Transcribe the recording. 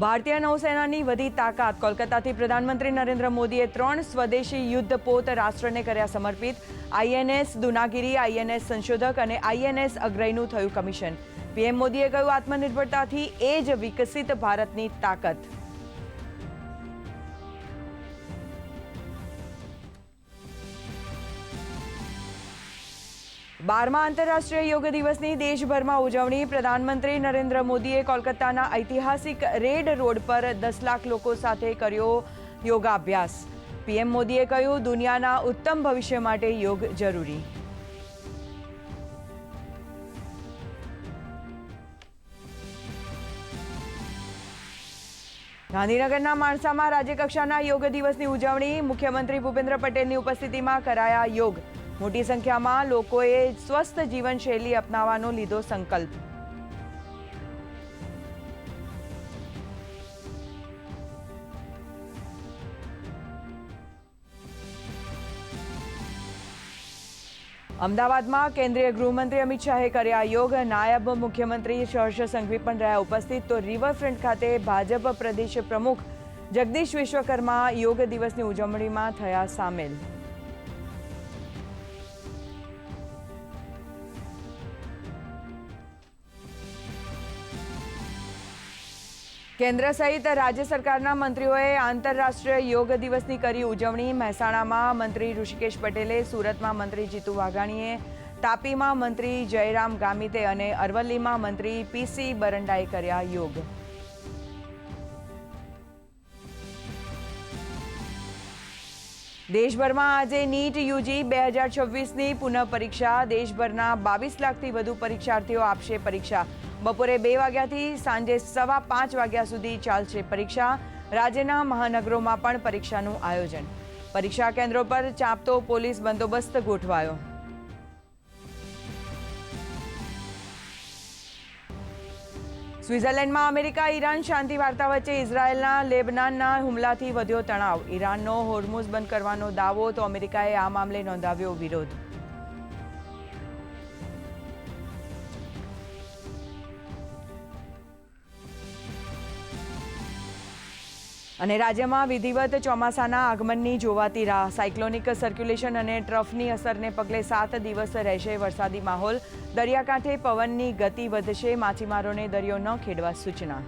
ભારતીય નૌસેનાની વધી તાકાત. કોલકાતાથી પ્રધાનમંત્રી નરેન્દ્ર મોદીએ 3 સ્વદેશી યુદ્ધપોત રાષ્ટ્રને કર્યા સમર્પિત. આઈએનએસ દુનાગીરી, આઈએનએસ સંશોધક અને આઈએનએસ અગ્રઈનું થયું કમિશન. પીએમ મોદીએ કહ્યું, આત્મનિર્ભરતાથી એ જ વિકસિત ભારતની તાકાત. બારમા આંતરરાષ્ટ્રીય યોગ દિવસની દેશભરમાં ઉજવણી. પ્રધાનમંત્રી નરેન્દ્ર મોદીએ કોલકાતાના ઐતિહાસિક રેડ રોડ પર 10 લાખ લોકો સાથે કર્યો યોગાભ્યાસ. પીએમ મોદીએ કહ્યું, દુનિયાના ઉત્તમ ભવિષ્ય માટે યોગ જરૂરી. ગાંધીનગરના માણસામાં રાજ્યકક્ષાના યોગ દિવસની ઉજવણી. મુખ્યમંત્રી ભૂપેન્દ્ર પટેલની ઉપસ્થિતિમાં કરાયા યોગ. મોટી સંખ્યામાં લોકોએ સ્વસ્થ જીવનશૈલી અપનાવવાનો લીધો સંકલ્પ. અમદાવાદમાં કેન્દ્રીય ગૃહમંત્રી અમિત શાહે કર્યા યોગ. નાયબ મુખ્યમંત્રી હર્ષ સંઘવી પણ રહ્યા ઉપસ્થિત. તો રિવરફ્રન્ટ ખાતે ભાજપ પ્રદેશ પ્રમુખ જગદીશ વિશ્વકર્મા યોગ દિવસની ઉજવણીમાં થયા સામેલ. કેન્દ્ર સહિત રાજ્ય સરકારના મંત્રીઓએ આંતરરાષ્ટ્રીય યોગ દિવસની કરી ઉજવણી. મહેસાણામાં મંત્રી ઋષિકેશ પટેલે, સુરતમાં મંત્રી જીતુ વાઘાણીએ, તાપીમાં મંત્રી જયરામ ગામિતે અને અરવલ્લીમાં મંત્રી પીસી બરંડાએ કર્યા યોગ. દેશભરમાં આજે નીટ યુજી 2026ની પુનઃ પરીક્ષા. દેશભરના 22 લાખથી વધુ પરીક્ષાર્થીઓ આપશે પરીક્ષા. બપોરે 2 વાગ્યાથી સાંજે 5:15 વાગ્યા સુધી ચાલશે પરીક્ષા. રાજ્યના મહાનગરોમાં પણ પરીક્ષાનું આયોજન. પરીક્ષા કેન્દ્રો પર ચાંપતો પોલીસ બંદોબસ્ત ગોઠવાયો. સ્વિટ્ઝરલેન્ડમાં અમેરિકા ઈરાન શાંતિ વાર્તા વચ્ચે ઇઝરાયેલના લેબનાનના હુમલાથી વધ્યો તણાવ. ઈરાનનો હોર્મુઝ બંધ કરવાનો દાવો, તો અમેરિકાએ આ મામલે નોંધાવ્યો વિરોધ. અને રાજ્યમાં વિધિવત ચોમાસાના આગમનની જોવાતી રાહ. સાયક્લોનિક સર્ક્યુલેશન અને ટ્રફની અસરને પગલે 7 દિવસ રહેશે વરસાદી માહોલ. દરિયાકાંઠે પવનની ગતિ વધશે. માછીમારોને દરિયો ન ખેડવા સૂચના.